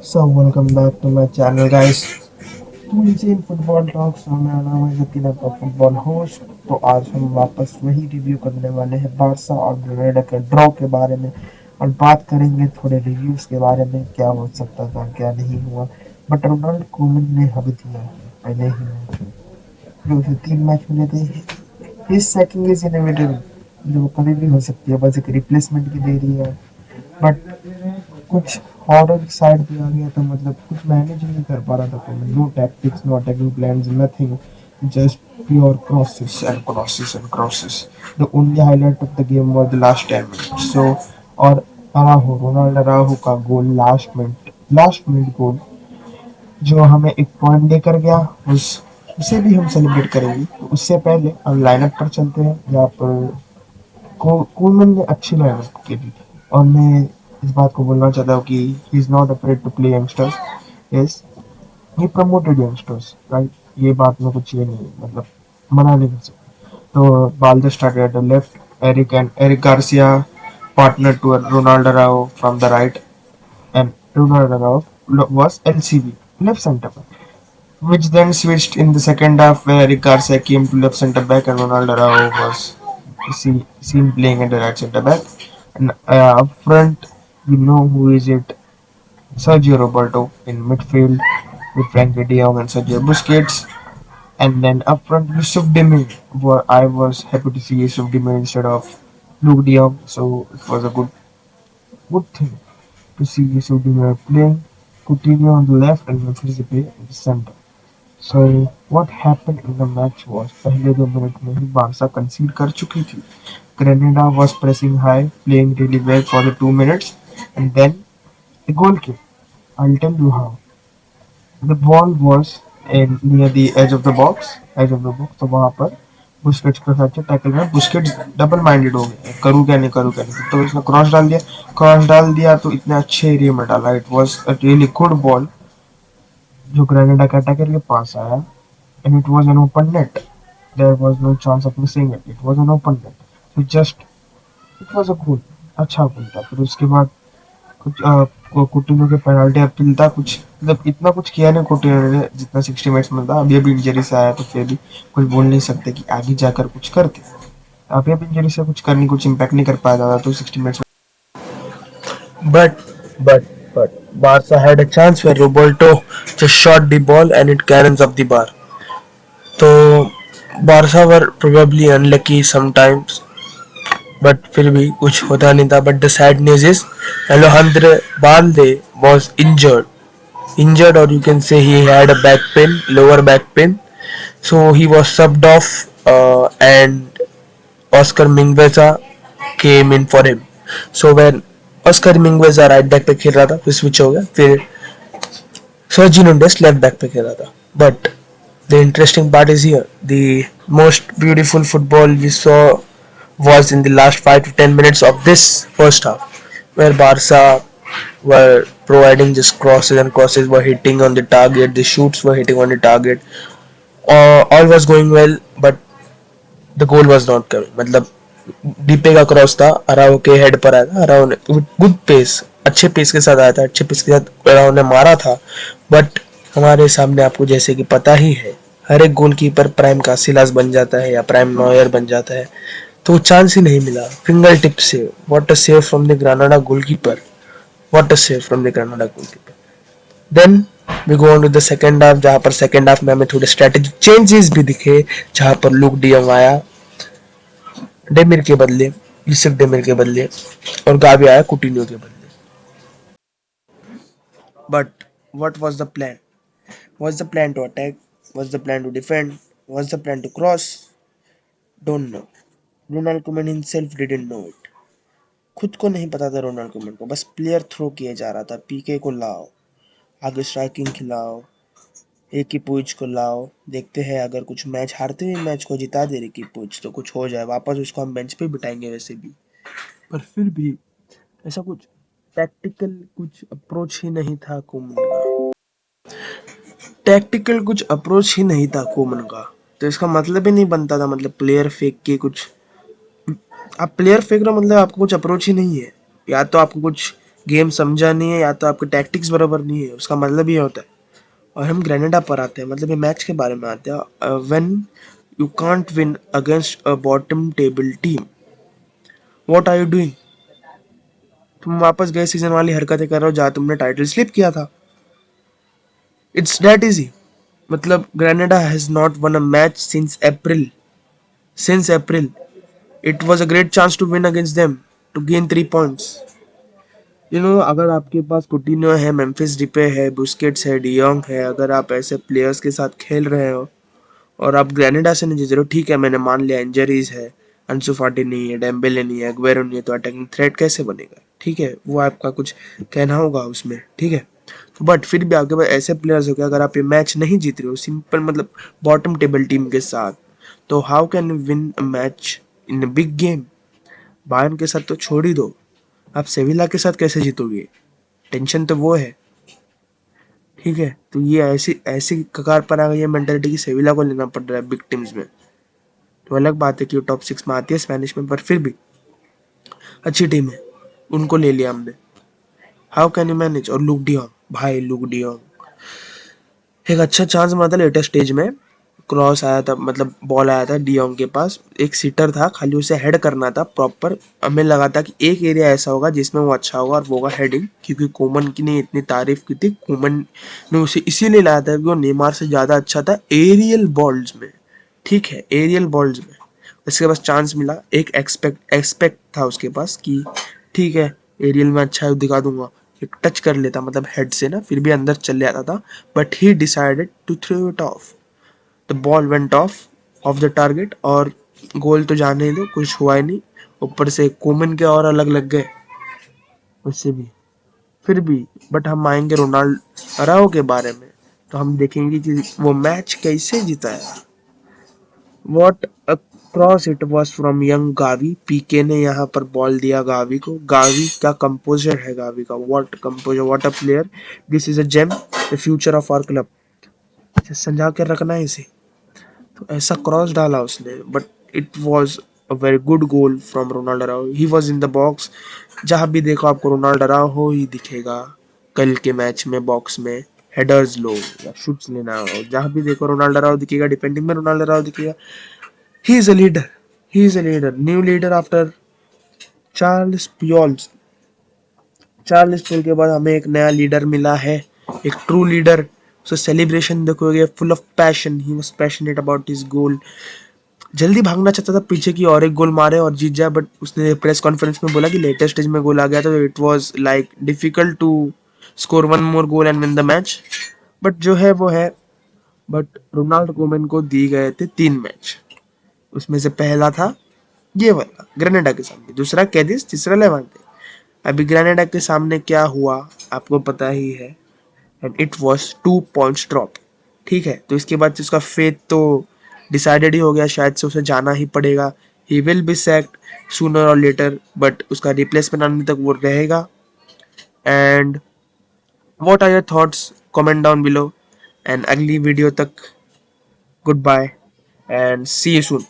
So welcome back to my channel guys. तो in football talks में मेरा नाम है जकीन आपका फुटबॉल होस्ट। तो आज हम वापस वही रिव्यू करने वाले हैं बारसा और ग्रेनेडा के ड्रॉ के बारे में, और बात करेंगे थोड़े रिव्यूज के बारे में, क्या हो सकता था क्या नहीं हुआ। बट रोनाल्ड कोमन ने हक दिया है पहले ही मैच में, जो उसे 3 मैच मिले थे। हिज सैकिंग इज इनएविटेबल, जो कभी भी हो सकती है, बस एक रिप्लेसमेंट की देरी है। बट कुछ हॉरर साइड पे आ गया था, मतलब कुछ मैनेज नहीं कर पा रहा था कोई। No tactics, no attacking plans, nothing, just pure crosses and crosses and crosses. The only highlight of the game was the last 10 minutes. So और अराहो, रोनाल्डो अराहो का गोल, लास्ट मिनट गोल, जो हमें एक पॉइंट देकर गया, उस उसे भी हम सेलिब्रेट करेंगे। तो उससे पहले हम लाइनअप पर चलते हैं, जहाँ पर कोलमैन ने अच्छी लाइनअप की थी। और मैं इस बात को बोलना चाहता हूँ कि he is not afraid to play youngsters. Yes, he promoted youngsters, right. ये बात में कुछ ये नहीं है, मतलब मना नहीं कर सकते। तो Balde started at the left, Eric Garcia partner to Ronaldo Araujo from the right, and Ronaldo Araujo was LCB, left centre back, which then switched in the second half where Eric Garcia came to left centre back and Ronaldo Araujo was seen playing at the right centre back. And up front, you know who is it? Sergio Roberto in midfield with Frankie de Jong and Sergio Busquets. And then up front, Yusuf Demir. I was happy to see Yusuf Demir instead of Luke de Jong, so it was a good thing to see Yusuf Demir playing. Coutinho on the left and Memphis Depay in the center. So what happened in the match was, पहले 2 minute में ही Barça कंसीड कर चुकी थी। Granada was pressing high, playing really well for the 2 minutes, and then the goal came. I'll tell you how. The ball was in near the edge of the box, तो वहाँ पर Busquets के साथ tackle में Busquets double minded हो गए, करूँ क्या नहीं, तो इसने क्रॉस डाल दिया तो इतने अच्छे एरिया में डाला। It was a really good ball, जो ग्रेनेडा के अटैकर के पास आया, and it was an open net. There was no chance of missing it. It was an open net. So just it was a goal. अच्छा गोल था। फिर उसके बाद कुछ कुटिन्हो के पेनल्टी अपील था, कुछ मतलब इतना कुछ किया नहीं कुटिन्हो ने जितना 60 मिनट्स में था। अभी इंजरी से आया तो फिर भी कुछ बोल नहीं सकते कि आगे जाकर कुछ करते। अभी इंजरी से कुछ इम्पैक्ट नहीं कर पाया था तो 60 मिनट्स में। But Barca had a chance where Roberto just shot the ball and it cannons up the bar. तो Barça were probably unlucky sometimes, but फिर भी कुछ होता नहीं था। But the sad news is Alejandro Balde was injured, or you can say he had a back pain, lower back pain. So he was subbed off, and Oscar Mingueza came in for him. So when Oscar Mingueza right back पे खेल रहा था, फिर switch हो गया, फिर Sergi Nundes left back पे खेल रहा था। But the interesting part is here. The most beautiful football we saw was in the last 5 to 10 minutes of this first half, where Barca were providing just crosses and crosses were hitting on the target, the shoots were hitting on the target. All was going well, but the goal was not coming. मतलब डीपे का cross था, अराओ के head पर आया था। अराओ ने good pace, अच्छे pace के साथ आया था, अच्छे पेस के साथ अराओ ने मारा था। बट हमारे सामने आपको जैसे कि पता ही है, हर एक गोलकीपर प्राइम कासिलास बन जाता है या प्राइम नॉयर बन जाता है, तो चांस ही नहीं मिला। Finger tip save, what a save from the Granada goalkeeper, what a save from the Granada goalkeeper. Then we go on to the second half, जहां पर सेकंड हाफ में हमें थोड़े स्ट्रेटेजिक चेंजेस भी दिखे, जहां पर लुक डियोंग आया डेमिर के बदले, यूसुफ डेमिर के बदले, और गावी आया कुटिन्हो के बदले। But what was the plan? Was the plan to attack? Was the plan to defend? Was the plan to cross? Don't know. Ronald Koeman himself didn't know it. खुद को नहीं पता था रोनाल्ड कोमन को, बस player throw किए जा रहा था। पीके को लाओ, आगे स्ट्राइकिंग खिलाओ, एक ही पुइच को लाओ, देखते हैं अगर कुछ मैच हारते हुए मैच को जिता दे रही की पुइच तो कुछ हो जाए, वापस उसको हम बेंच पे बिठाएंगे वैसे भी। पर फिर भी ऐसा कुछ टैक्टिकल कुछ अप्रोच ही नहीं था कोमन का। टैक्टिकल कुछ अप्रोच ही नहीं था कोमन का, तो इसका मतलब ही नहीं बनता था, मतलब प्लेयर फेंक के कुछ, आप प्लेयर फेंक रहे हो मतलब आपको कुछ अप्रोच ही नहीं है। या तो आपको कुछ गेम समझा नहीं है या तो आपके टैक्टिक्स बराबर नहीं है, उसका मतलब ये होता है। और हम ग्रेनेडा पर आते हैं, मतलब ये मैच के बारे में आते हैं। When you can't win against a bottom table team, what are you doing? तुम वापस गए सीजन वाली हरकतें कर रहे हो जहाँ तुमने टाइटल स्लिप किया था। It's that easy. मतलब Granada has not won a match since April. It was a great chance to win against them, to gain 3 points. अगर आपके पास कुटिन्यो है, मेम्फिस डिपे है, बुस्केट्स है, डियोंग है, अगर आप ऐसे प्लेयर्स के साथ खेल रहे हो और आप ग्रेनेडा से नहीं जीत रहे हो, ठीक है मैंने मान लिया इंजरीज है, अंसु फाटी नहीं है, डेम्बेले नहीं है, अग्वेरो नहीं है, तो अटैकिंग थ्रेट कैसे बनेगा? ठीक है, वो आपका कुछ कहना होगा उसमें, ठीक है। तो बट फिर भी आपके पास ऐसे प्लेयर्स हो गए, अगर आप ये मैच नहीं जीत रहे हो सिंपल, मतलब बॉटम टेबल टीम के साथ, तो how can you win a match in a big game? Bayern के साथ तो छोड़ ही दो, आप सेविला के साथ कैसे जीतोगे? टेंशन तो वो है, ठीक है। तो ये ऐसी ऐसी कगार पर आ गई है मेंटेलिटी की सेविला को लेना पड़ रहा है बिग टीम्स में। तो अलग बात है कि वो टॉप 6 में आती है स्पेनिश में, पर फिर भी अच्छी टीम है, उनको ले लिया हमने। How can you manage? और लुक डियोंग, भाई लुक डियोंग एक अच्छा चांस मारा था लेटेस्ट स्टेज में, क्रॉस आया था, मतलब बॉल आया था डियोंग के पास, एक सीटर था, खाली उसे हेड करना था प्रॉपर। हमें लगा था कि एक एरिया ऐसा होगा जिसमें वो अच्छा होगा और वो होगा हेडिंग, क्योंकि कोमन की ने इतनी तारीफ की थी, कोमन ने उसे इसीलिए लाया था कि वो नेमार से ज़्यादा अच्छा था एरियल बॉल्स में, ठीक है, एरियल बॉल्स में। उसके पास चांस मिला, एक एक्सपेक्ट था उसके पास कि ठीक है एरियल में अच्छा दिखा दूंगा, एक टच कर लेता, मतलब हेड से ना, फिर भी अंदर चले आता था। But he decided to throw it off, the ball went off the target, और गोल तो जाने ही दो, कुछ हुआ ही नहीं। ऊपर से कोमन के और अलग लग गए उससे भी, फिर भी। बट हम आएंगे रोनाल्ड अराओ के बारे में, तो हम देखेंगे कि वो मैच कैसे जीता है। What a cross it was from young Gavi. PK ने यहाँ पर बॉल दिया गावी को। गावी का कंपोजर है, गावी का what composer, what a player, this is a gem, the future of our club. संजा कर रखना है इसे। तो ऐसा क्रॉस डाला उसने, but it was a very good goal from Ronald Araujo. He was in the box, जहां भी देखो आपको रोनाल्डो राव हो ही दिखेगा। कल के मैच में बॉक्स में हेडर्स लो या शूट्स लेना हो, जहां भी देखो रोनाल्डो राव दिखेगा, डिफेंडिंग में रोनाल्डो राव दिखेगा। He is a leader, he is a leader, new leader after Carles Puyols. Carles Puyol के बाद हमें एक नया लीडर मिला है, एक ट्रू लीडर। सो सेलिब्रेशन देखोगे, full of passion, he was passionate about his goal. जल्दी भागना चाहता था पीछे की और एक गोल मारे और जीत जाए, बट उसने प्रेस कॉन्फ्रेंस में बोला कि लेटेस्ट स्टेज में गोल आ गया, तो it was like difficult to score one more goal and win the match. But जो है वो है। बट रोनाल्ड कोमन को दी गए थे 3 मैच, उसमें से पहला था ये वाला ग्रेनेडा के सामने, दूसरा कैदिस, तीसरा लेवांटे। अभी ग्रेनेडा के सामने क्या हुआ आपको पता ही है, and it was 2 points drop, ठीक है। तो इसके बाद उसका फेथ तो डिसाइडेड ही हो गया, शायद से उसे जाना ही पड़ेगा। He will be sacked sooner और लेटर, बट उसका रिप्लेसमेंट आने तक वो रहेगा। And what are your thoughts, comment down below. And अगली वीडियो तक good bye and see you soon.